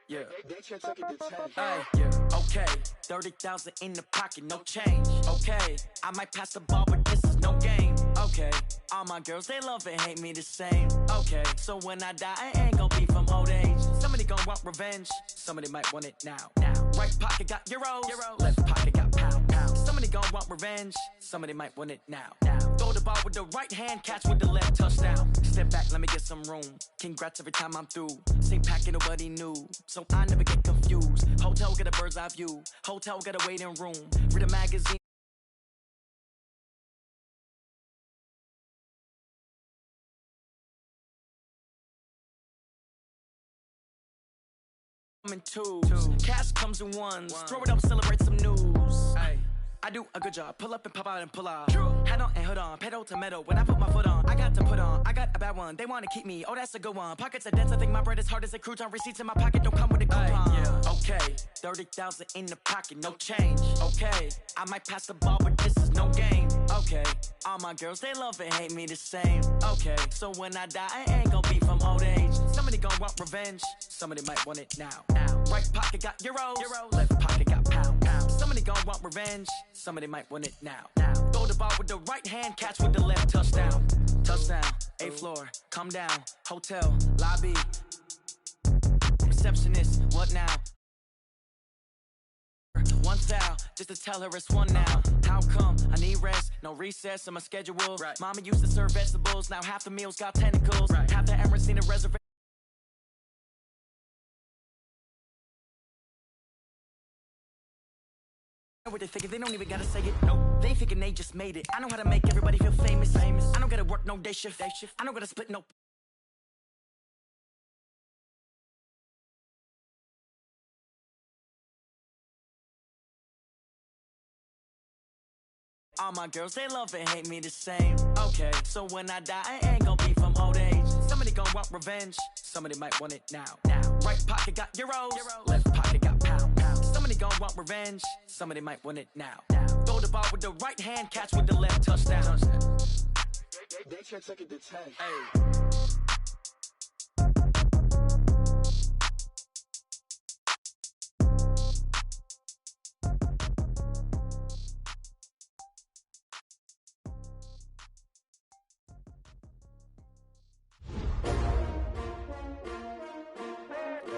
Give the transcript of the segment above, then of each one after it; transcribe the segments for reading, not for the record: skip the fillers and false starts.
Yeah. They took it to 10. Hey, yeah. Okay, 30,000 in the pocket, no change. Okay, I might pass the ball, but this is no game. Okay, all my girls, they love and hate me the same. Okay, so when I die, I ain't gon' be from old age. Somebody gon' want revenge, somebody might want it now. Right pocket got euros, left pocket got pound. Somebody gon' want revenge, somebody might want it now. Throw the ball with the right hand, catch with the left, touchdown. Step back, let me get some room. Congrats every time I'm through. Same packet, nobody knew, so I never get confused. Hotel get a bird's eye view, hotel get a waiting room. Read a magazine. In twos. Cash comes in ones. Throw it up, celebrate some news. Ay. I do a good job. Pull up and pop out and pull off. Hat on and hood on. Pedal to metal. When I put my foot on, I got to put on. I got a bad one. They want to keep me. Oh, that's a good one. Pockets are dense. I think my bread is hard as a crouton. Receipts in my pocket don't come with a coupon. Yeah. Okay, 30,000 in the pocket, no change. Okay, I might pass the ball, but this is no game. Okay, all my girls, they love and hate me the same. Okay, so when I die, I ain't gon' be from old age. Somebody gon' want revenge. Somebody might want it now. Right pocket got euros. Left pocket got pound. Somebody gon' want revenge. Somebody might want it now. Throw the ball with the right hand, catch with the left, touchdown. Touchdown, 8th floor, come down. Hotel, lobby. Receptionist, what now? One foul, just to tell her it's one now. How come? I need rest, no recess in my schedule. Right. Mama used to serve vegetables, now half the meals got tentacles. Right. Half the Emirates need a reservation. What they thinking, they don't even gotta say it. Nope. They thinking they just made it. I know how to make everybody feel famous. I don't gotta work no day shift. I don't gotta split no. All my girls, they love and hate me the same. Okay, so when I die, I ain't gon' be from old age. Somebody gon' want revenge, somebody might want it now. Right pocket got euros, left pocket got pound. Somebody gon' want revenge, somebody might want it now. Throw the ball with the right hand, catch with the left, touchdown. They took it to 10. Hey.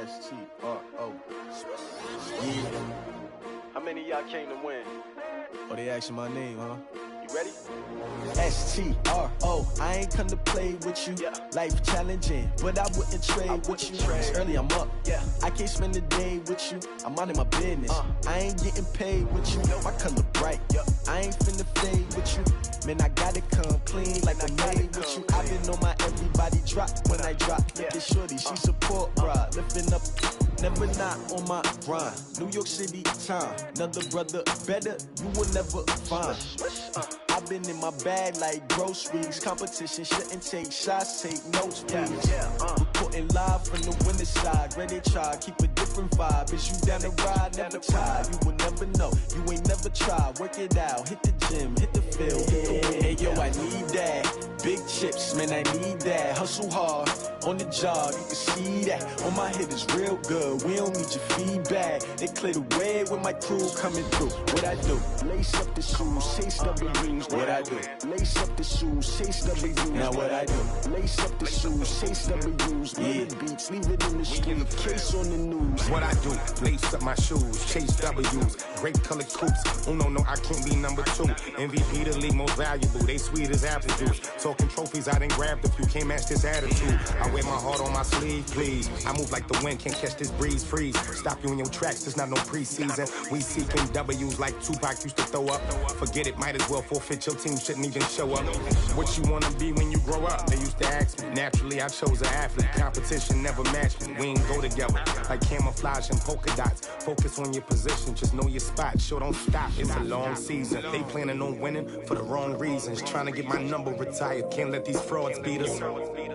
S-T-R-O. Yeah. How many of y'all came to win? Oh, they asking my name, huh? You ready? S-T-R-O. I ain't come to play with you. Yeah. Life challenging, but I wouldn't trade with you. It's early, I'm up. Yeah. I can't spend the day with you. I'm minding my business. I ain't getting paid with you. My color bright. I ain't finna fade with you. Man, I gotta come clean like I'm made with you. I've been on my everybody drop when I drop. Look at shorty, she support ride. Lifting up, never not on my grind. New York City time. Another brother better, you will never find. I've been in my bag like groceries. Competition shouldn't take shots, take notes, please. Reporting live from the winter side. Ready to try, keep a different vibe. Is you down the ride, never tired. You will never know, you ain't never tried. Work it out, hit the gym, hit the field, hit the wind. Hey yo, I need that. Big chips, man, I need that. Hustle hard, on the job, you can see that. On my head is real good, we don't need your feedback. They clear the way with my crew coming through. What I do? Lace up the shoes, chase W's. What I do? Lace up the shoes, chase W's. Now what I do? Lace up the shoes, chase W's. Yeah. Beats, leave it in the street, case on the news. What I do? Lace up my shoes, chase W's. Great colored coops. Oh no, I can't be number 2. MVP the league most valuable. They sweet as apple juice. Talking trophies, I didn't grab the few. Can't match this attitude. I wear my heart on my sleeve, please. I move like the wind, can't catch this breeze, freeze. Stop you in your tracks, there's not no preseason. We seeking W's like Tupac used to throw up. Forget it, might as well forfeit. Your team shouldn't even show up. What you wanna be when you grow up? They used to ask me. Naturally, I chose an athlete. Competition never matched me. We ain't go together like camouflage and polka dots. Focus on your position, just know your spot. Sure, don't stop. It's a long season. They planning on winning for the wrong reasons. Trying to get my number retired. Can't let these frauds beat us.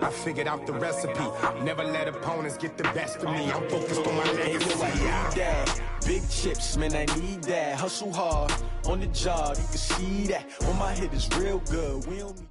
I figured out the recipe. Never let opponents get the best of me. I'm focused on my legacy. I need that. Big chips, man, I need that. Hustle hard, on the job, you can see that. On my head is real good, we don't need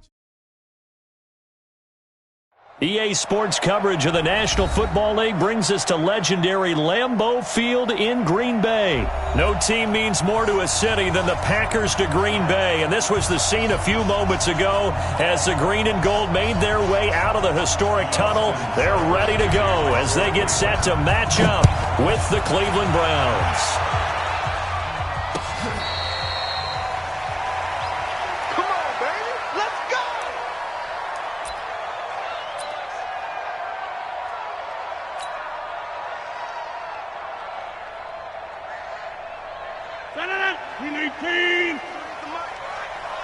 EA Sports coverage of the National Football League brings us to legendary Lambeau Field in Green Bay. No team means more to a city than the Packers to Green Bay, and this was the scene a few moments ago as the green and gold made their way out of the historic tunnel. They're ready to go as they get set to match up with the Cleveland Browns.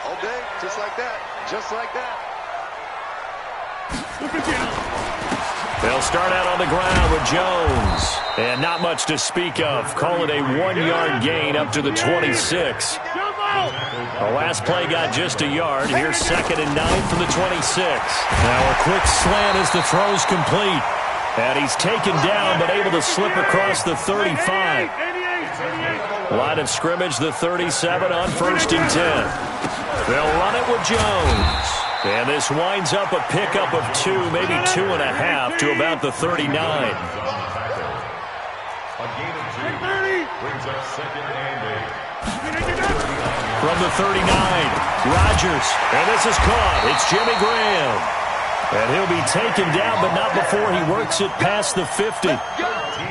All day, just like that. Just like that. They'll start out on the ground with Jones. And not much to speak of. Call it a 1-yard gain up to the 26. The last play got just a yard. Here's 2nd and 9 from the 26. Now a quick slant as the throw's complete. And he's taken down but able to slip across the 35. Line of scrimmage, the 37 on 1st and 10. They'll run it with Jones. And this winds up a pickup of 2, maybe 2.5 to about the 39. A gain of 2 brings up 2nd and 8. From the 39, Rodgers. And this is caught. It's Jimmy Graham. And he'll be taken down, but not before he works it past the 50.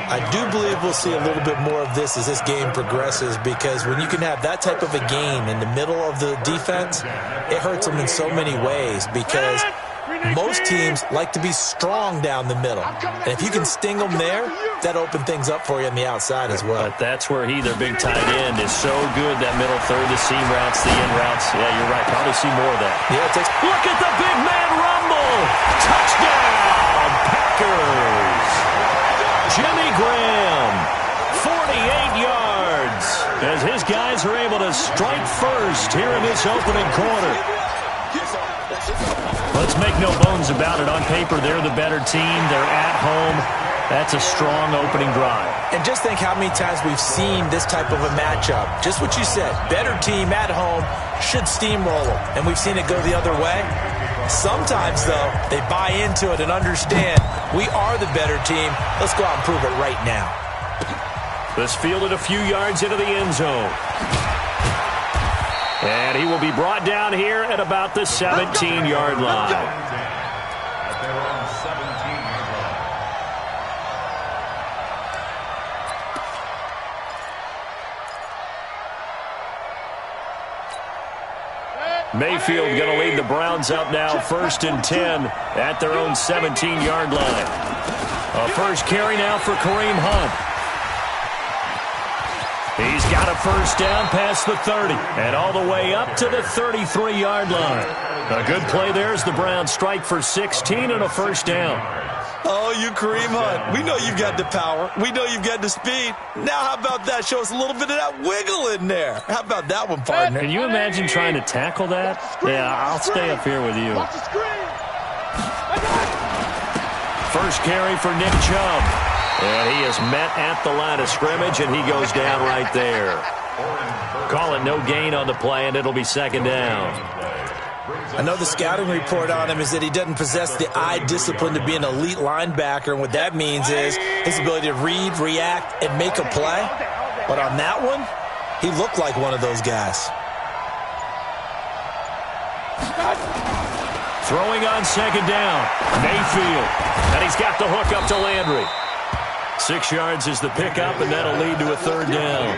I do believe we'll see a little bit more of this as this game progresses, because when you can have that type of a gain in the middle of the defense, it hurts them in so many ways, because most teams like to be strong down the middle. And if you can sting them there, that opens things up for you on the outside as well. But that's where their big tight end, is so good, that middle third, the seam routes, the in routes. Yeah, you're right. Probably see more of that. Yeah, look at the big man rumble. Touchdown, Packers. Jimmy Graham, 48 yards, as his guys are able to strike first here in this opening quarter. Let's make no bones about it. On paper, they're the better team. They're at home. That's a strong opening drive. And just think how many times we've seen this type of a matchup. Just what you said, better team at home should steamroll them. And we've seen it go the other way. Sometimes, though, they buy into it and understand we are the better team. Let's go out and prove it right now. This fielded a few yards into the end zone. And he will be brought down here at about the 17-yard line. At their own 17-yard line. Mayfield going to lead the Browns up now, 1st and 10 at their own 17-yard line. A first carry now for Kareem Hunt. He's got a first down past the 30 and all the way up to the 33-yard line. A good play there as the Browns strike for 16 and a first down. Oh, you Kareem Hunt. We know you've got the power. We know you've got the speed. Now how about that? Show us a little bit of that wiggle in there. How about that one, partner? Can you imagine trying to tackle that? Yeah, I'll stay up here with you. First carry for Nick Chubb. And he is met at the line of scrimmage, and he goes down right there. Call it no gain on the play, and it'll be 2nd down. I know the scouting report on him is that he doesn't possess the eye discipline to be an elite linebacker, and what that means is his ability to read, react, and make a play. But on that one, he looked like one of those guys. Throwing on 2nd down, Mayfield. And he's got the hook up to Landry. 6 yards is the pickup, and that'll lead to a 3rd down.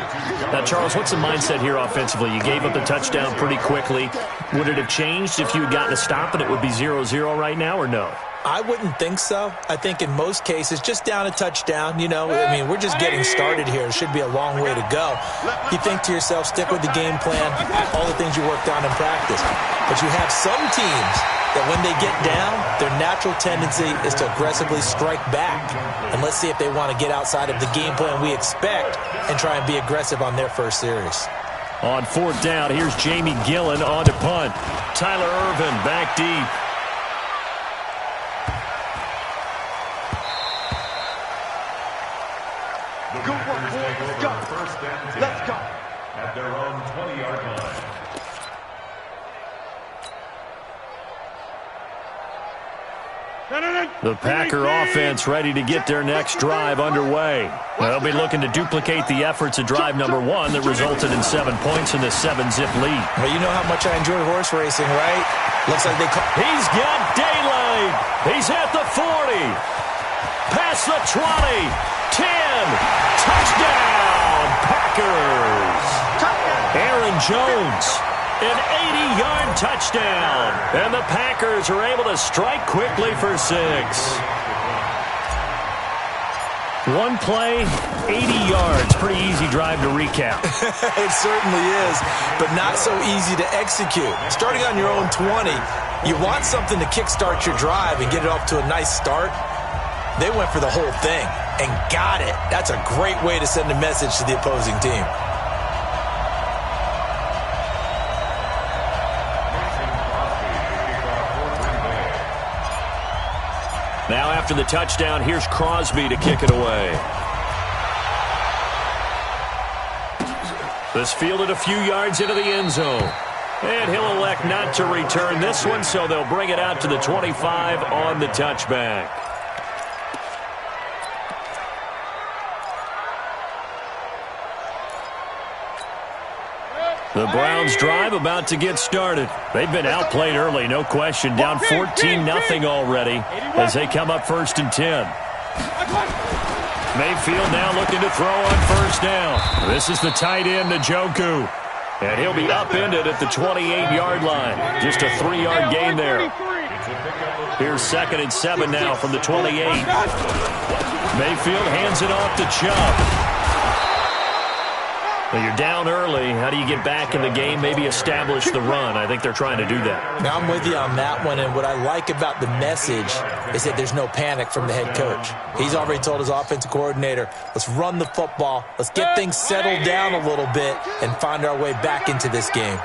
Now, Charles, what's the mindset here offensively? You gave up the touchdown pretty quickly. Would it have changed if you had gotten a stop and it would be 0-0 right now, or no? I wouldn't think so. I think in most cases, just down a touchdown, you know, I mean, we're just getting started here. It should be a long way to go. You think to yourself, stick with the game plan, all the things you worked on in practice. But you have some teams that when they get down, their natural tendency is to aggressively strike back. And let's see if they want to get outside of the game plan we expect and try and be aggressive on their first series. On 4th down, here's Jamie Gillen on to punt. Tyler Irvin back deep. Good work, boys. Let's go. 1st and 10. Let's go. At their own 20-yard line. The Packer offense ready to get their next drive underway. They'll be looking to duplicate the efforts of drive number 1 that resulted in 7 points in the 7-zip lead. Well, you know how much I enjoy horse racing, right? Looks like they call. He's got daylight. He's at the 40. Past the 20. 10. Touchdown, Packers. Aaron Jones. An 80-yard touchdown. And the Packers are able to strike quickly for 6. One play, 80 yards. Pretty easy drive to recap. It certainly is, but not so easy to execute. Starting on your own 20, you want something to kickstart your drive and get it off to a nice start. They went for the whole thing and got it. That's a great way to send a message to the opposing team. Now after the touchdown, here's Crosby to kick it away. This fielded a few yards into the end zone. And he'll elect not to return this one, so they'll bring it out to the 25 on the touchback. The Browns drive about to get started. They've been outplayed early, no question. Down 14-0 already as they come up 1st and 10. Mayfield now looking to throw on 1st down. This is the tight end, Njoku. And he'll be upended at the 28-yard line. Just a 3-yard gain there. Here's 2nd and 7 now from the 28. Mayfield hands it off to Chubb. Well, you're down early. How do you get back in the game, maybe establish the run? I think they're trying to do that. Now, I'm with you on that one, and what I like about the message is that there's no panic from the head coach. He's already told his offensive coordinator, let's run the football, let's get things settled down a little bit, and find our way back into this game.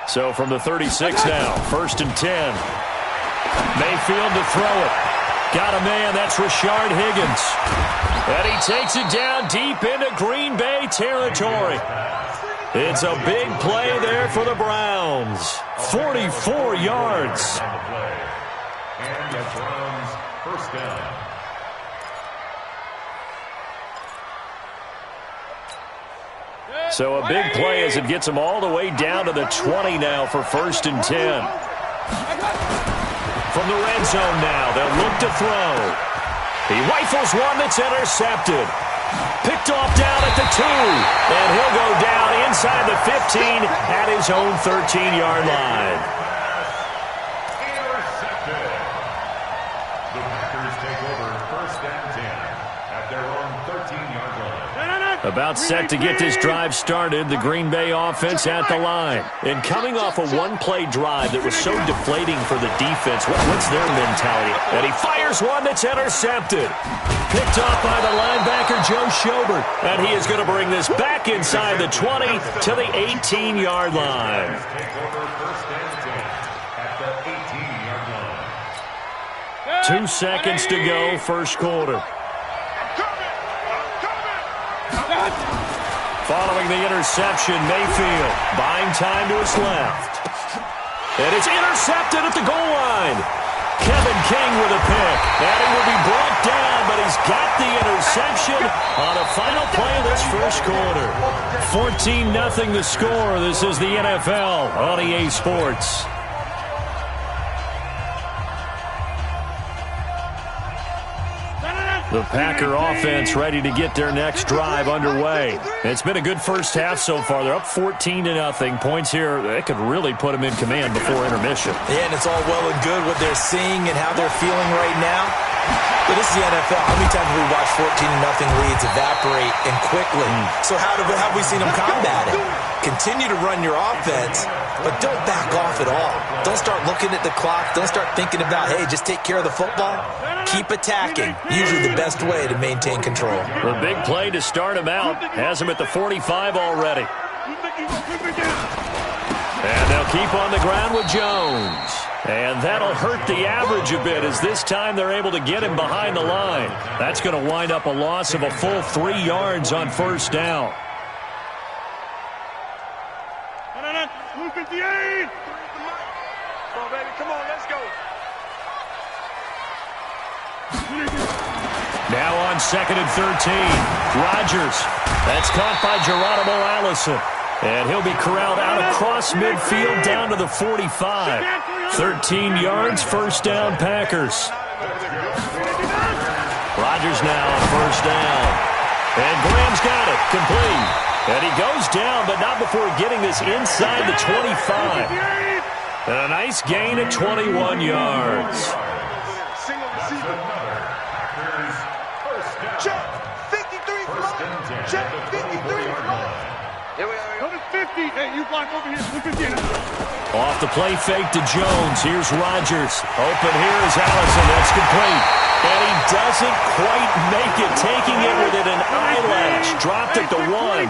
So from the 36 now, 1st and 10. Mayfield to throw it. Got a man, that's Rashard Higgins. And he takes it down deep into Green Bay territory. It's a big play there for the Browns. 44 yards. And the Browns, 1st down. So a big play as it gets them all the way down to the 20 now for 1st and 10. From the red zone now, they'll look to throw. He rifles one that's intercepted. Picked off down at the 2. And he'll go down inside the 15 at his own 13-yard line. Intercepted. The Packers take over 1st and 10 at their own 13-yard line. About set to get this drive started, the Green Bay offense at the line. And coming off a one-play drive that was so deflating for the defense, what's their mentality? And he fires one that's intercepted. Picked off by the linebacker, Joe Schobert. And he is going to bring this back inside the 20 to the 18-yard line. Take over 1st and 10 at the 18-yard line. 2 seconds to go, first quarter. Following the interception, Mayfield buying time to his left. And it's intercepted at the goal line. Kevin King with a pick. And he will be brought down, but he's got the interception on the final play of this first quarter. 14-0 the score. This is the NFL on EA Sports. The Packer offense ready to get their next drive underway. It's been a good first half so far. They're up 14-0. Points here, they could really put them in command before intermission. Yeah, and it's all well and good what they're seeing and how they're feeling right now. But this is the NFL. How many times have we watched 14-0 leads evaporate and quickly? So how have we seen them combat it? Continue to run your offense, but don't back off at all. Don't start looking at the clock. Don't start thinking about, hey, just take care of the football. Keep attacking. Usually the best way to maintain control. The big play to start him out has him at the 45 already. And they'll keep on the ground with Jones. And that'll hurt the average a bit as this time they're able to get him behind the line. That's going to wind up a loss of a full 3 yards on 1st down. 58! Come on, baby. Come on, let's go. Now on 2nd and 13. Rodgers. That's caught by Geronimo Allison. And he'll be corralled out across midfield down to the 45. 13 yards, first down, Packers. Rodgers now on first down. And Graham's got it, complete. And he goes down, but not before getting this inside the 25. And a nice gain of 21 yards. Check 53 fly. Check 53 fly. Here we are. Go to 50. Hey, you block over here. 50. Off the play fake to Jones. Here's Rodgers. Open here is Allison. That's complete. And he doesn't quite make it, taking it within an eyelash. Dropped it to 1.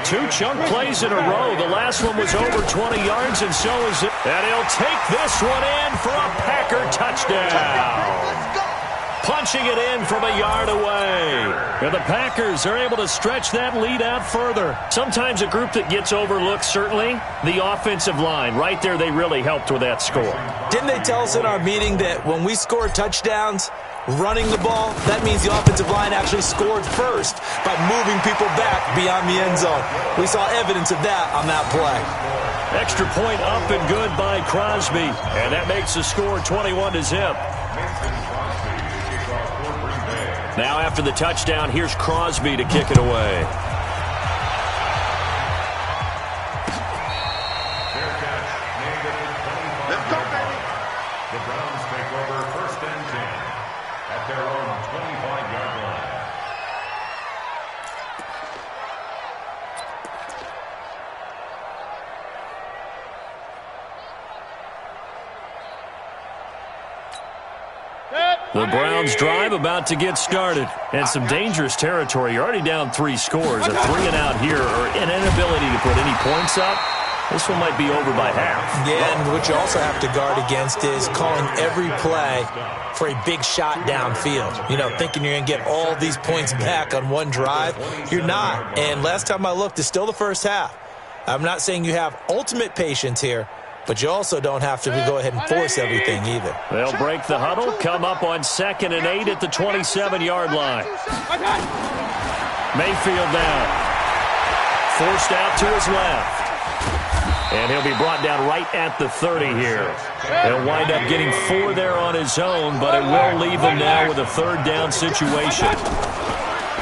2 chunk plays in a row. The last one was over 20 yards, and so is it. And he'll take this one in for a Packer touchdown. Punching it in from a yard away. And the Packers are able to stretch that lead out further. Sometimes a group that gets overlooked, certainly, the offensive line. Right there, they really helped with that score. Didn't they tell us in our meeting that when we score touchdowns, running the ball, that means the offensive line actually scored first by moving people back beyond the end zone. We saw evidence of that on that play. Extra point up and good by Crosby. And that makes the score 21-0. Now after the touchdown, here's Crosby to kick it away. Let's go, baby. The Browns take over 1st and 10 at their own 25-yard line. The Browns drive about to get started. And some dangerous territory. You're already down 3 scores. A 3-and-out here or an inability to put any points up. This one might be over by half. Yeah, and what you also have to guard against is calling every play for a big shot downfield. You know, thinking you're going to get all these points back on one drive. You're not. And last time I looked, it's still the first half. I'm not saying you have ultimate patience here, but you also don't have to go ahead and force everything either. They'll break the huddle, come up on 2nd and 8 at the 27-yard line. Mayfield down. Forced out to his left. And he'll be brought down right at the 30 here. He'll wind up getting 4 there on his own, but it will leave him now with a 3rd down situation.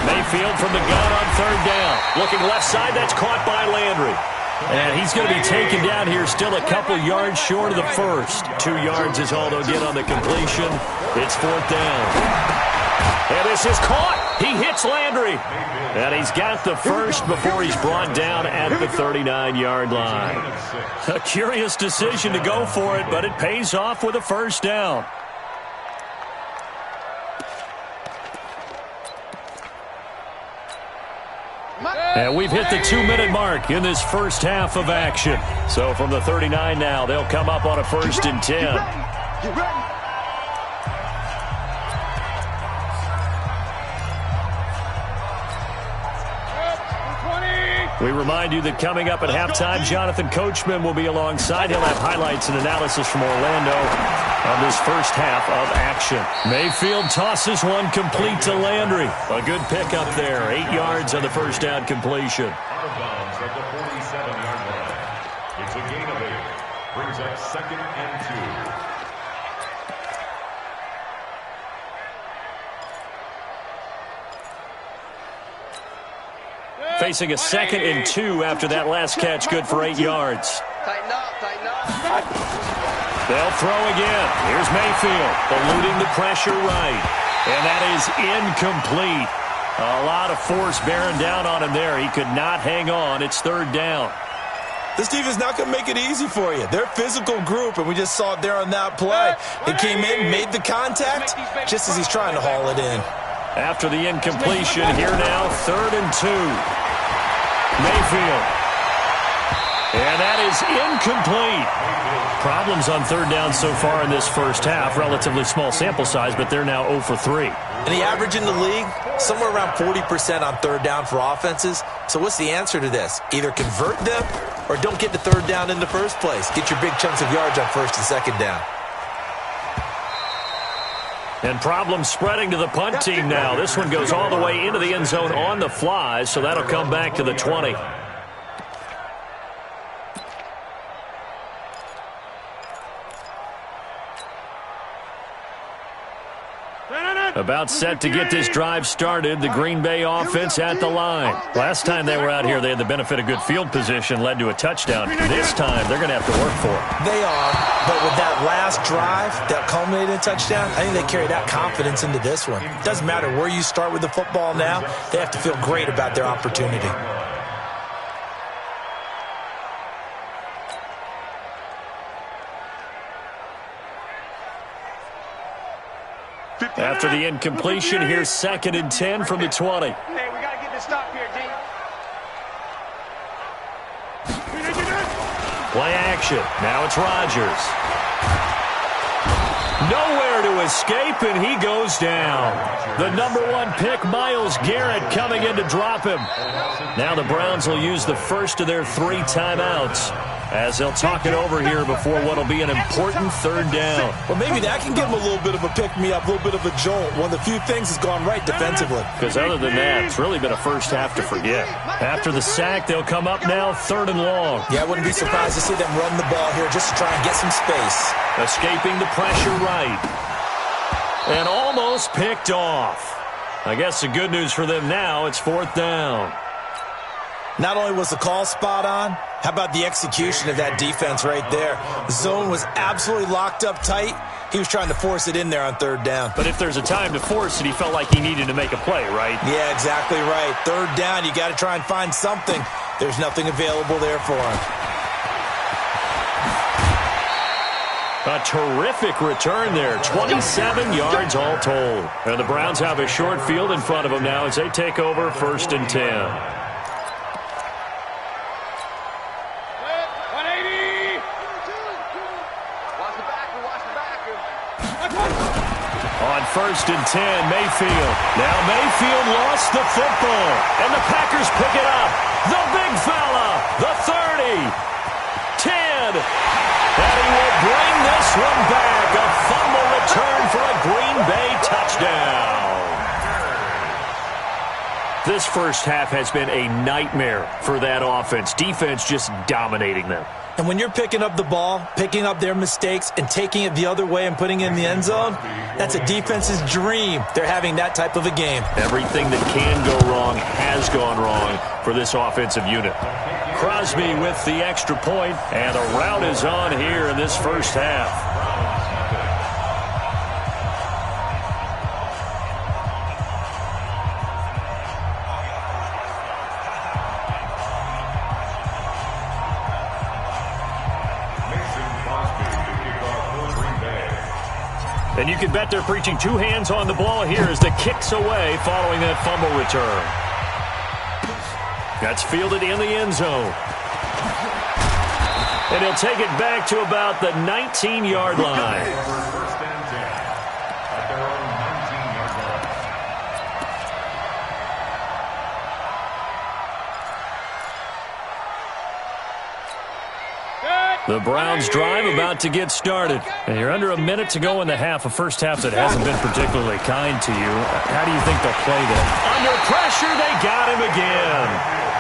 Mayfield from the gun on 3rd down. Looking left side, that's caught by Landry. And he's going to be taken down here, still a couple yards short of the first. 2 yards is all they'll get on the completion. It's 4th down. And this is caught. He hits Landry. And he's got the first before he's brought down at the 39-yard line. A curious decision to go for it, but it pays off with a 1st down. And we've hit the 2-minute mark in this first half of action. So from the 39 now, they'll come up on a 1st and 10. You ready? We remind you that coming up at halftime, Jonathan Coachman will be alongside. He'll have highlights and analysis from Orlando on this first half of action. Mayfield tosses one complete to Landry. A good pickup there. 8 yards on the 1st down completion. Out of bounds at the 47-yard line. It's a gain of 8. Brings up 2nd and 2. Facing a 2nd and 2 after that last catch, good for 8 yards. Tighten up, tighten up. They'll throw again. Here's Mayfield, eluding the pressure right. And that is incomplete. A lot of force bearing down on him there. He could not hang on. It's 3rd down. This defense is not going to make it easy for you. They're a physical group, and we just saw it there on that play. He came in, made the contact, just as he's trying to haul it in. After the incompletion, here now, 3rd and 2. Mayfield. And that is incomplete. Problems on 3rd down so far in this first half. Relatively small sample size, but they're now 0 for 3. And the average in the league, somewhere around 40% on 3rd down for offenses. So what's the answer to this? Either convert them or don't get to 3rd down in the first place. Get your big chunks of yards on 1st and 2nd down. And problems spreading to the punt team now. This one goes all the way into the end zone on the fly, so that'll come back to the 20. About set to get this drive started, the Green Bay offense at the line. Last time they were out here, they had the benefit of good field position, led to a touchdown. This time, they're going to have to work for it. They are, but with that last drive that culminated in a touchdown, I think they carry that confidence into this one. It doesn't matter where you start with the football now, they have to feel great about their opportunity. After the incompletion, here's 2nd and 10 from the 20. Hey, we got to get this stop here, D. Play action. Now it's Rodgers. Nowhere to escape, and he goes down. The #1 pick, Myles Garrett, coming in to drop him. Now the Browns will use the first of their 3 timeouts as they'll talk it over here before what will be an important 3rd down. Well, maybe that can give them a little bit of a pick-me-up, a little bit of a jolt. One of the few things that's gone right defensively. Because other than that, it's really been a first half to forget. After the sack, they'll come up now 3rd and long. Yeah, I wouldn't be surprised to see them run the ball here just to try and get some space. Escaping the pressure right. And almost picked off. I guess the good news for them now, it's 4th down. Not only was the call spot on, how about the execution of that defense right there? The zone was absolutely locked up tight. He was trying to force it in there on 3rd down. But if there's a time to force it, he felt like he needed to make a play, right? Yeah, exactly right. 3rd down, you got to try and find something. There's nothing available there for him. A terrific return there. 27 yards all told. And the Browns have a short field in front of them now as they take over 1st and 10. On 1st and 10, Mayfield. Now Mayfield lost the football, and the Packers pick it up. The big fella, the 30, 10, and he will bring this one back. A fumble return for a Green Bay touchdown. This first half has been a nightmare for that offense. Defense just dominating them. And when you're picking up the ball, picking up their mistakes, and taking it the other way and putting it in the end zone, that's a defense's dream. They're having that type of a game. Everything that can go wrong has gone wrong for this offensive unit. Crosby with the extra point, and the rout is on here in this first half. And you can bet they're preaching 2 hands on the ball here as the kick's away following that fumble return. That's fielded in the end zone. And he'll take it back to about the 19-yard line. The Browns drive about to get started. And you're under a minute to go in the half, a first half that hasn't been particularly kind to you. How do you think they'll play that? Under pressure, they got him again.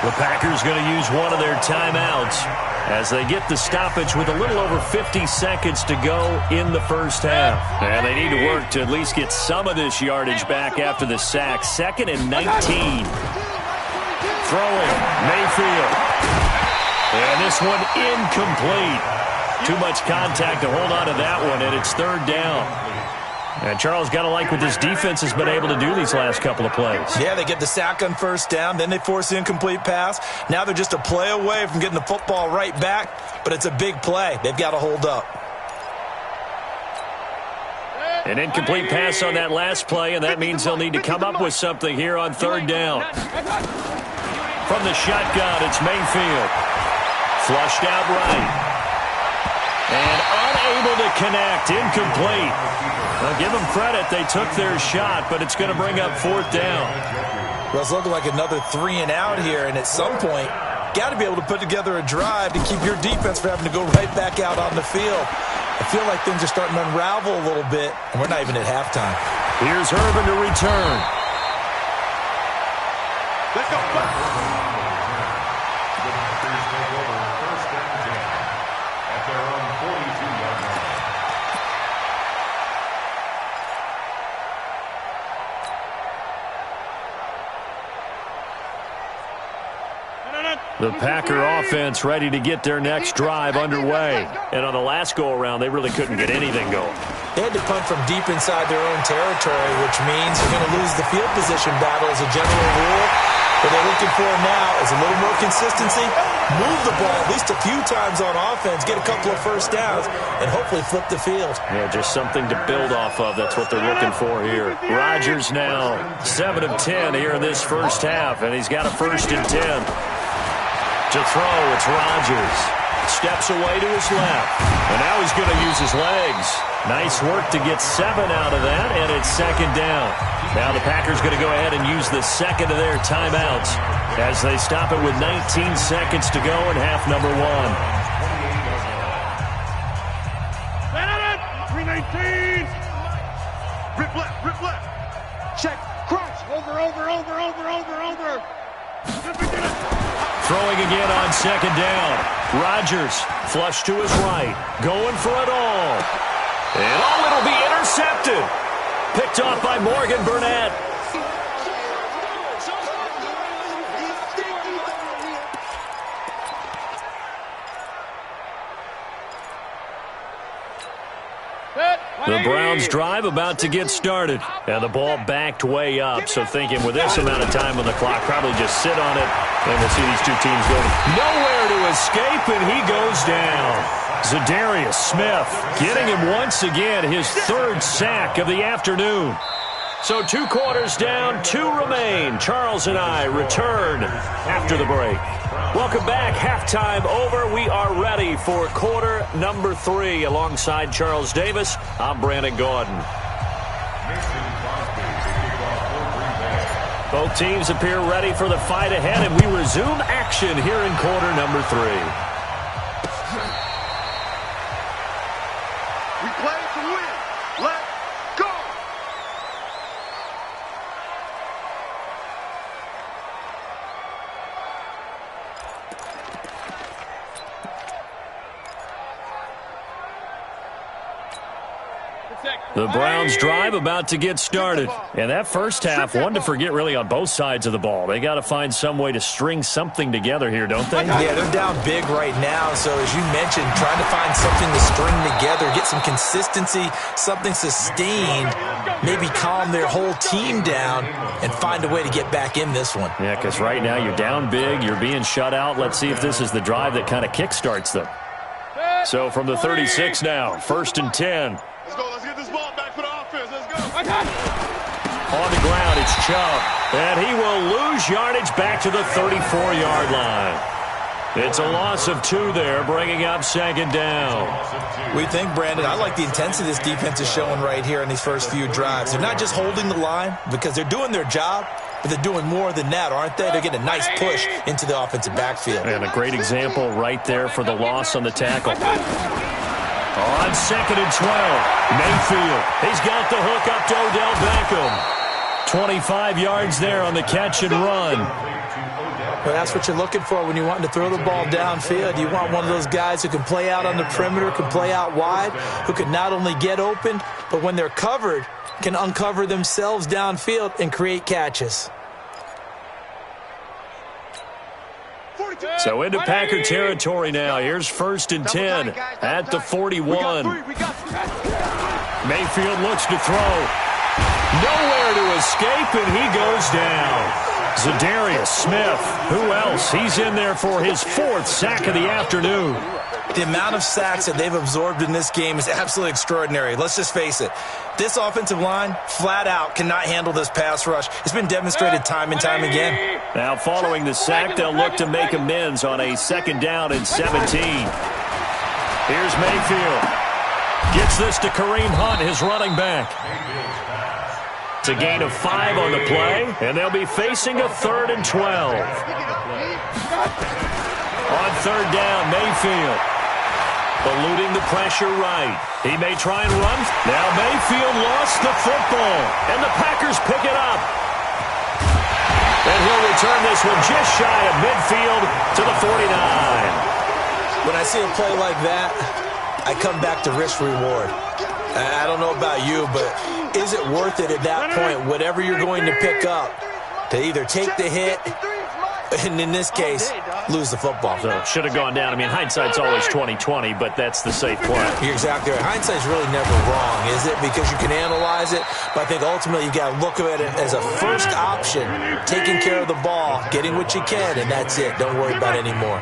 The Packers going to use one of their timeouts as they get the stoppage with a little over 50 seconds to go in the first half. And they need to work to at least get some of this yardage back after the sack. 2nd and 19. Throwing, Mayfield. And this one incomplete. Too much contact to hold on to that one, and it's 3rd down. And Charles, got to like what this defense has been able to do these last couple of plays. Yeah, they get the sack on 1st down, then they force the incomplete pass. Now they're just a play away from getting the football right back, but it's a big play. They've got to hold up. An incomplete pass on that last play, and that means they'll need to come up with something here on 3rd down. From the shotgun, it's Mayfield. Flushed out right. And unable to connect. Incomplete. Well, give them credit. They took their shot, but it's going to bring up 4th down. Well, it's looking like another 3 and out here, and at some point, got to be able to put together a drive to keep your defense from having to go right back out on the field. I feel like things are starting to unravel a little bit, and we're not even at halftime. Here's Urban to return. Let's go. The Packer offense ready to get their next drive underway. And on the last go-around, they really couldn't get anything going. They had to punt from deep inside their own territory, which means they're going to lose the field position battle as a general rule. What they're looking for now is a little more consistency, move the ball at least a few times on offense, get a couple of first downs, and hopefully flip the field. Yeah, just something to build off of. That's what they're looking for here. Rodgers now 7 of 10 here in this first half, and he's got a 1st and 10. To throw, it's Rodgers. Steps away to his left. And now he's going to use his legs. Nice work to get 7 out of that, and it's 2nd down. Now the Packers going to go ahead and use the second of their timeouts as they stop it with 19 seconds to go in half number 1. 319. Rip left. Check. Cross. Over. Throwing again on 2nd down. Rodgers flush to his right. Going for it all. And it'll be intercepted. Picked off by Morgan Burnett. The Browns drive about to get started. And the ball backed way up. So thinking with this amount of time on the clock, probably just sit on it. And we'll see these two teams go nowhere to escape, and he goes down. Zadarius Smith getting him once again, his 3rd sack of the afternoon. So 2 quarters down, 2 remain. Charles and I return after the break. Welcome back. Halftime over. We are ready for quarter number 3. Alongside Charles Davis, I'm Brandon Gaudin. Both teams appear ready for the fight ahead, and we resume action here in quarter number 3. We play to win. Let's go. The Browns drive about to get started. And that first half, one to forget really on both sides of the ball. They got to find some way to string something together here, don't they? Yeah, they're down big right now. So as you mentioned, trying to find something to string together, get some consistency, something sustained, maybe calm their whole team down and find a way to get back in this one. Yeah, because right now you're down big, you're being shut out. Let's see if this is the drive that kind of kickstarts them. So from the 36 now, 1st and 10. Let's go. Let's get this ball back for the offense. Let's go. On the ground, it's Chubb. And he will lose yardage back to the 34-yard line. It's a loss of 2 there, bringing up 2nd down. We think, Brandon, I like the intensity this defense is showing right here in these first few drives. They're not just holding the line because they're doing their job, but they're doing more than that, aren't they? They're getting a nice push into the offensive backfield. And a great example right there for the loss on the tackle. On 2nd and 12, Mayfield. He's got the hook up to Odell Beckham. 25 yards there on the catch and run. Well, that's what you're looking for when you're wanting to throw the ball downfield. You want one of those guys who can play out on the perimeter, can play out wide, who can not only get open, but when they're covered, can uncover themselves downfield and create catches. So into Packer territory now. Here's 1st and 10 at the 41. Mayfield looks to throw. Nowhere to escape, and he goes down. Zadarius Smith, who else? He's in there for his 4th sack of the afternoon. The amount of sacks that they've absorbed in this game is absolutely extraordinary. Let's just face it. This offensive line, flat out, cannot handle this pass rush. It's been demonstrated time and time again. Now, following the sack, they'll look to make amends on a 2nd down and 17. Here's Mayfield. Gets this to Kareem Hunt, his running back. It's a gain of 5 on the play, and they'll be facing a 3rd and 12. On 3rd down, Mayfield. eluding the pressure right. He may try and run. Now Mayfield lost the football, and the Packers pick it up. And he'll return this one just shy of midfield to the 49. When I see a play like that, I come back to risk-reward. I don't know about you, but is it worth it at that point, whatever you're going to pick up, to either take the hit, and in this case, lose the football? So should have gone down. I mean, hindsight's always 20/20, but that's the safe play. You're exactly right. Hindsight's really never wrong, is it? Because you can analyze it, but I think ultimately you got to look at it as a first option, taking care of the ball, getting what you can, and that's it. Don't worry about it anymore.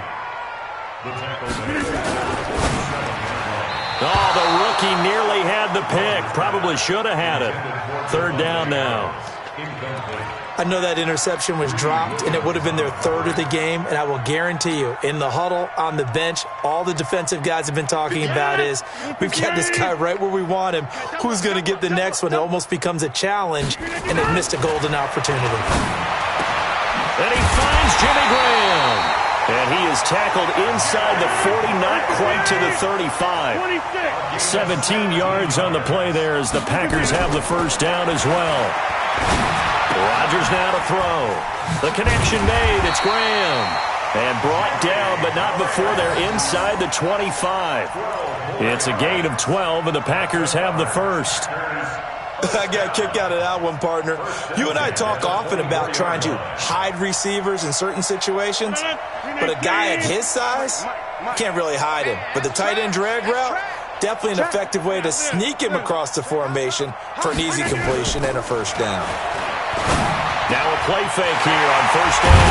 Oh, the rookie nearly had the pick. Probably should have had it. Third down now. I know that interception was dropped, and it would have been their third of the game, and I will guarantee you, in the huddle, on the bench, all the defensive guys have been talking about is, we've got this guy right where we want him. Who's going to get the next one? It almost becomes a challenge, and they've missed a golden opportunity. And he finds Jimmy Graham. And he is tackled inside the 40, not quite to the 35. 17 yards on the play there as the Packers have the first down as well. Rodgers now to throw. The connection made. It's Graham. And brought down, but not before they're inside the 25. It's a gain of 12, and the Packers have the first. I got a kick out of that one, partner. You and I talk often about trying to hide receivers in certain situations, but a guy at his size, can't really hide him. But the tight end drag route, definitely an effective way to sneak him across the formation for an easy completion and a first down. Now a play fake here on first down.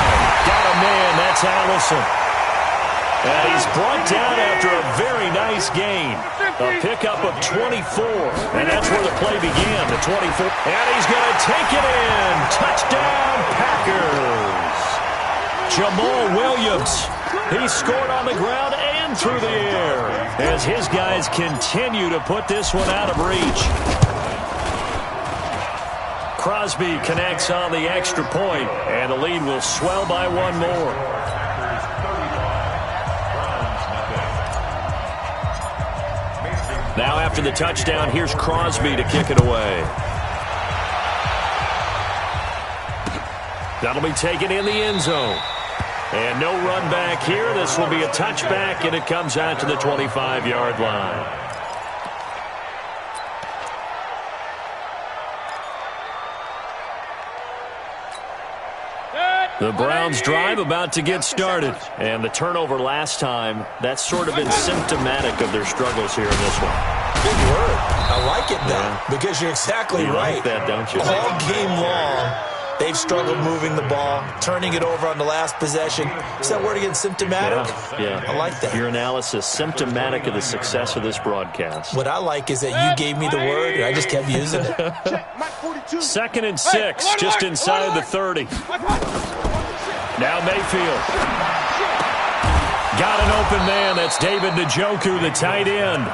Got a man, that's Allison. And he's brought down after a very nice gain. A pickup of 24. And that's where the play began, the 24. And he's going to take it in. Touchdown, Packers. Jamal Williams. He scored on the ground and through the air as his guys continue to put this one out of reach. Crosby connects on the extra point, and the lead will swell by one more. Now after the touchdown, here's Crosby to kick it away. That'll be taken in the end zone. And no run back here. This will be a touchback, and it comes out to the 25-yard line. The Browns drive about to get started. And the turnover last time, that's sort of been symptomatic of their struggles here in this one. Big word. I like it, though, because you're exactly right. Like that, don't you? All game long, they've struggled moving the ball, turning it over on the last possession. Is that word again, symptomatic? Yeah. I like that. Your analysis, symptomatic of the success of this broadcast. What I like is that you gave me the word, and I just kept using it. 2nd and 6, just inside the 30. Now Mayfield. Got an open man. That's David Njoku, the tight end.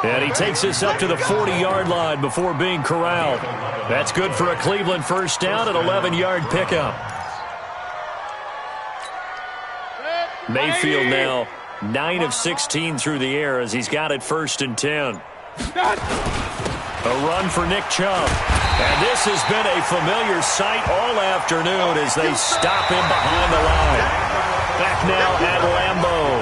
And he takes this up to the 40-yard line before being corralled. That's good for a Cleveland first down, an 11-yard pickup. Mayfield now 9 of 16 through the air as he's got it 1st and 10. A run for Nick Chubb. And this has been a familiar sight all afternoon as they stop him behind the line. Back now at Lambeau.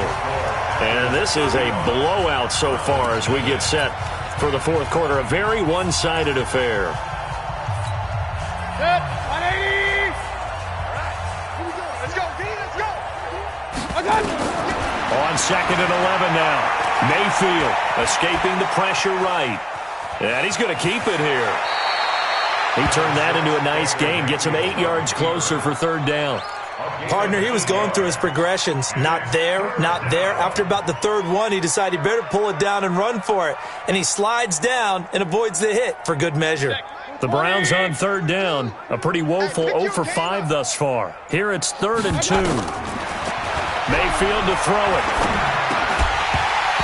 And this is a blowout so far as we get set for the fourth quarter. A very one-sided affair. On 2nd and 11 now. Mayfield escaping the pressure right. And he's going to keep it here. He turned that into a nice gain. Gets him 8 yards closer for 3rd down. Partner, he was going through his progressions. Not there, not there. After about the 3rd one, he decided he better pull it down and run for it. And he slides down and avoids the hit for good measure. The Browns on 3rd down. A pretty woeful 0 for 5 thus far. Here it's 3rd and 2. Mayfield to throw it.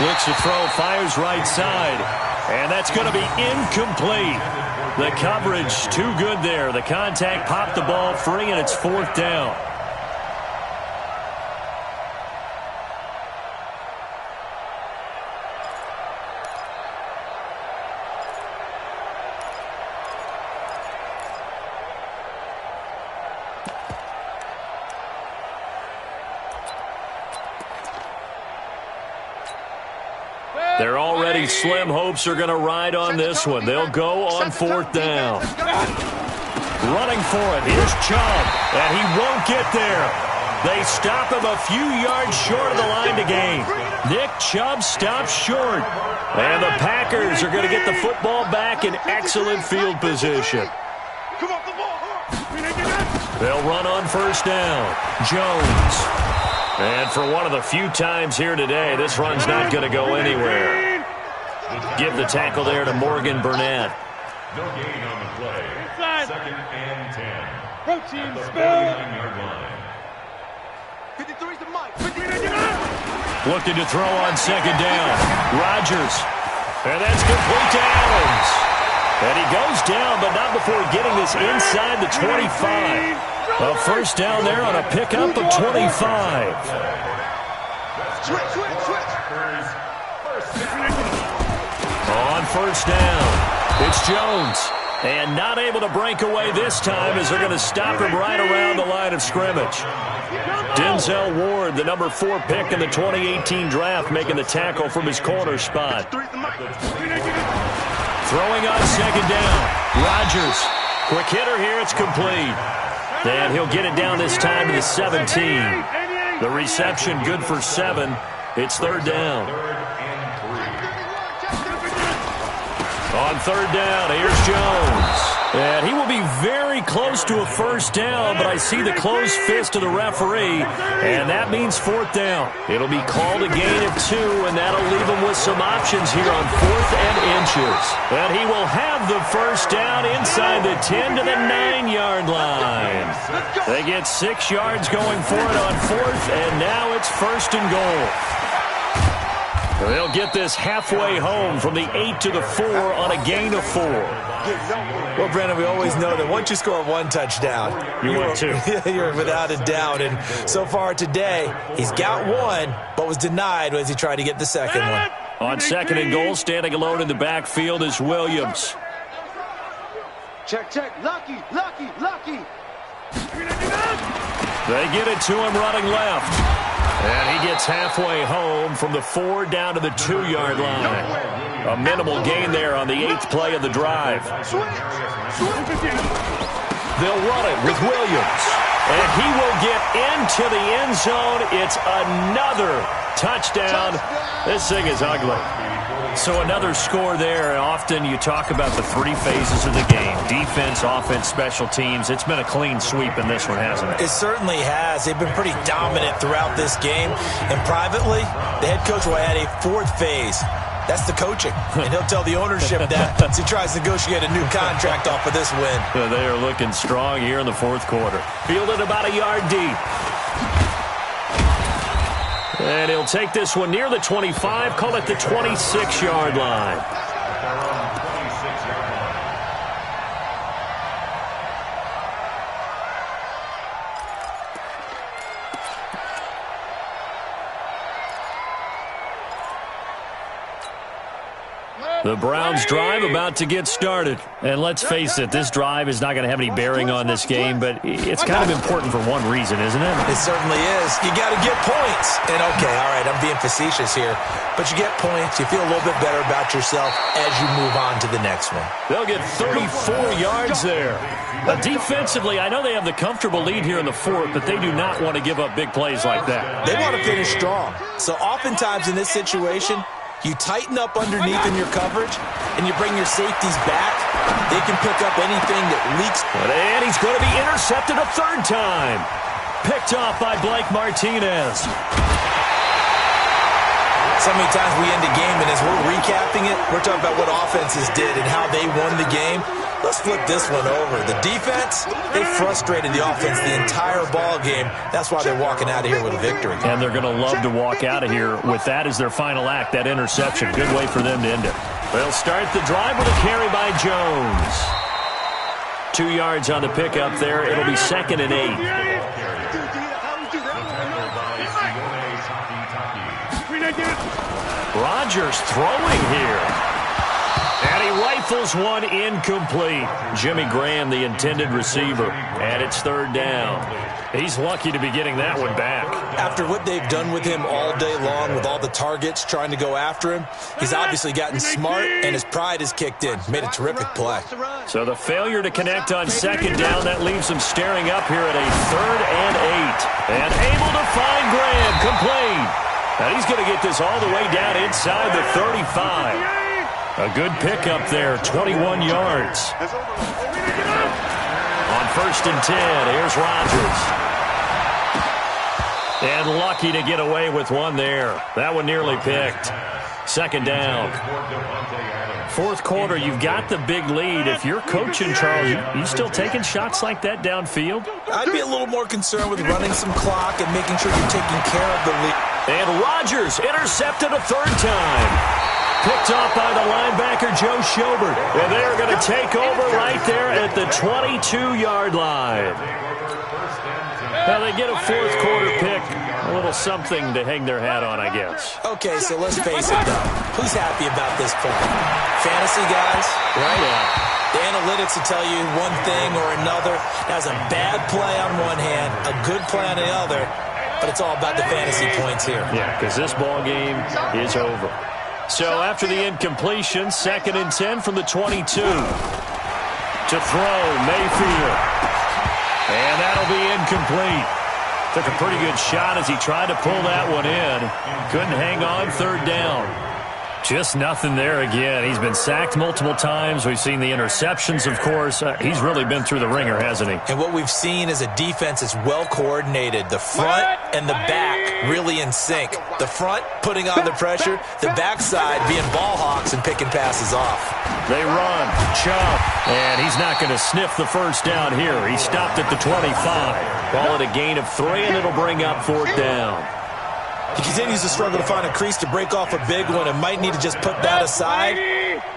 Looks to throw, fires right side. And that's going to be incomplete. The coverage too good there. The contact popped the ball free, and it's 4th down. Their already slim hopes are going to ride on this one. They'll go on 4th down. Running for it. Here's Chubb, and he won't get there. They stop him a few yards short of the line to gain. Nick Chubb stops short. And the Packers are going to get the football back in excellent field position. They'll run on 1st down. Jones. And for one of the few times here today, this run's not going to go anywhere. Give the tackle there to Morgan Burnett. No gain on the play. 2nd and 10. Protein At the spill. 49-yard line. 53's the mic. Looking to throw on 2nd down. Rodgers. And that's complete to Adams. And he goes down, but not before getting this inside the 25. A 1st down there on a pickup of 25. Switch. On 1st down, it's Jones. And not able to break away this time as they're going to stop him right around the line of scrimmage. Denzel Ward, the number 4 pick in the 2018 draft, making the tackle from his corner spot. Throwing on 2nd down. Rodgers. Quick hitter here. It's complete. And he'll get it down this time to the 17. The reception good for 7. It's 3rd down. On 3rd down, here's Jones. And he will be very close to a 1st down, but I see the closed fist of the referee, and that means 4th down. It'll be called a gain of 2, and that'll leave him with some options here on 4th and inches. And he will have the 1st down inside the 10 to the 9-yard line. They get 6 yards going for it on 4th, and now it's 1st and goal. They'll get this halfway home from the 8 to the 4 on a gain of 4. Well, Brandon, we always know that once you score 1 touchdown, you're without a doubt. And so far today, he's got 1, but was denied as he tried to get the 2nd one. On 2nd and goal, standing alone in the backfield is Williams. Check. Lucky. They get it to him running left. And he gets halfway home from the 4 down to the 2-yard line. A minimal gain there on the 8th play of the drive. They'll run it with Williams. And he will get into the end zone. It's another touchdown. This thing is ugly. So another score there. Often you talk about the 3 phases of the game. Defense, offense, special teams. It's been a clean sweep in this one, hasn't it? It certainly has. They've been pretty dominant throughout this game. And privately, the head coach will add a 4th phase. That's the coaching. And he'll tell the ownership that as he tries to negotiate a new contract off of this win. They are looking strong here in the 4th quarter. Fielded about a yard deep. And he'll take this one near the 25, call it the 26-yard line. The Browns drive about to get started. And let's face it, this drive is not going to have any bearing on this game, but it's kind of important for one reason, isn't it? It certainly is. You got to get points. And okay, all right, I'm being facetious here, but you get points, you feel a little bit better about yourself as you move on to the next one. They'll get 34 yards there. Defensively, I know they have the comfortable lead here in the 4th, but they do not want to give up big plays like that. They want to finish strong. So oftentimes in this situation, you tighten up underneath in your coverage, and you bring your safeties back. They can pick up anything that leaks. And he's going to be intercepted a 3rd time. Picked off by Blake Martinez. So many times we end a game, and as we're recapping it, we're talking about what offenses did and how they won the game. Let's flip this one over. The defense, they frustrated the offense the entire ball game. That's why they're walking out of here with a victory. And they're going to love to walk out of here with that as their final act, that interception. Good way for them to end it. They'll start the drive with a carry by Jones. 2 yards on the pickup there. It'll be 2nd and 8. Rodgers throwing here. And he rifles one incomplete. Jimmy Graham, the intended receiver, and it's third down. He's lucky to be getting that one back. After what they've done with him all day long with all the targets trying to go after him, he's obviously gotten smart, and his pride has kicked in. Made a terrific play. So the failure to connect on second down, that leaves him staring up here at a 3rd and 8. And able to find Graham, complete. And he's going to get this all the way down inside the 35. A good pickup there, 21 yards. On 1st and 10, here's Rodgers. And lucky to get away with one there. That one nearly picked. Second down. 4th quarter, you've got the big lead. If you're coaching, Charles, you still taking shots like that downfield? I'd be a little more concerned with running some clock and making sure you're taking care of the lead. And Rodgers intercepted a 3rd time. Picked off by the linebacker, Joe Schobert. And they're going to take over right there at the 22-yard line. Now they get a 4th quarter pick. A little something to hang their hat on, I guess. Okay, so let's face it, though. Who's happy about this play? Fantasy guys, right? Yeah. The analytics will tell you one thing or another. That's a bad play on one hand, a good play on the other, but it's all about the fantasy points here. Yeah, because this ball game is over. So after the incompletion, 2nd and 10 from the 22. To throw, Mayfield. And that'll be incomplete. Took a pretty good shot as he tried to pull that one in. Couldn't hang on, 3rd down. Just nothing there again. He's been sacked multiple times. We've seen the interceptions, of course. He's really been through the ringer, hasn't he? And what we've seen is a defense that's well coordinated. The front and the back really in sync. The front putting on the pressure, the backside being ball hawks and picking passes off. They run, chop, and he's not going to sniff the 1st down here. He stopped at the 25. Call it a gain of 3, and it'll bring up 4th down. He continues to struggle to find a crease to break off a big one and might need to just put that aside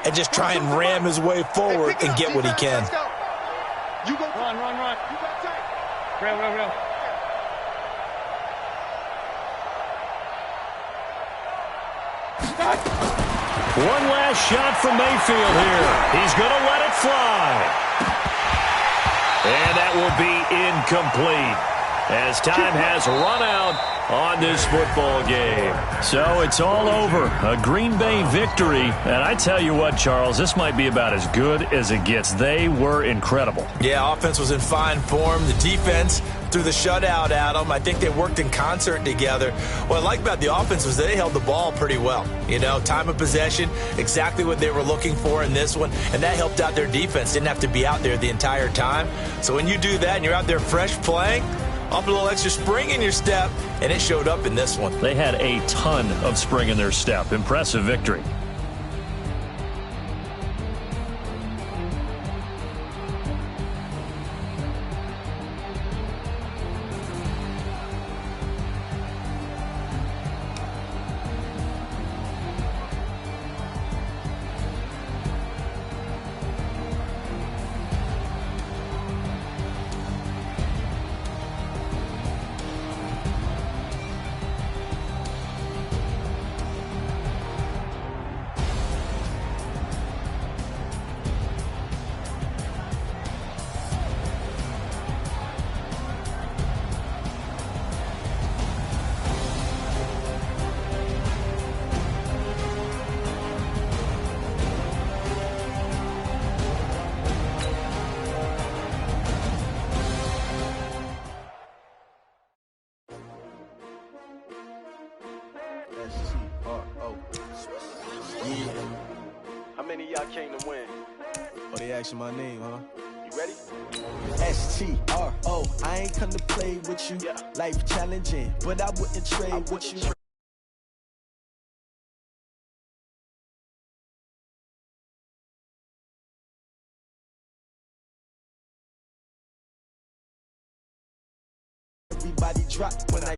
and just try and ram his way forward and get what he can. You go run. Real. One last shot from Mayfield here. He's going to let it fly. And that will be incomplete as time has run out on this football game. So it's all over. A Green Bay victory. And I tell you what, Charles, this might be about as good as it gets. They were incredible. Yeah, offense was in fine form. The defense threw the shutout at them. I think they worked in concert together. What I like about the offense was they held the ball pretty well. You know, time of possession, exactly what they were looking for in this one. And that helped out their defense. Didn't have to be out there the entire time. So when you do that and you're out there fresh playing, up a little extra spring in your step, and it showed up in this one. They had a ton of spring in their step. Impressive victory. Y'all came to win. Oh, they asking my name, huh? You ready? S-T-R-O. I ain't come to play with you. Life challenging, but I wouldn't trade with you. Everybody drop when I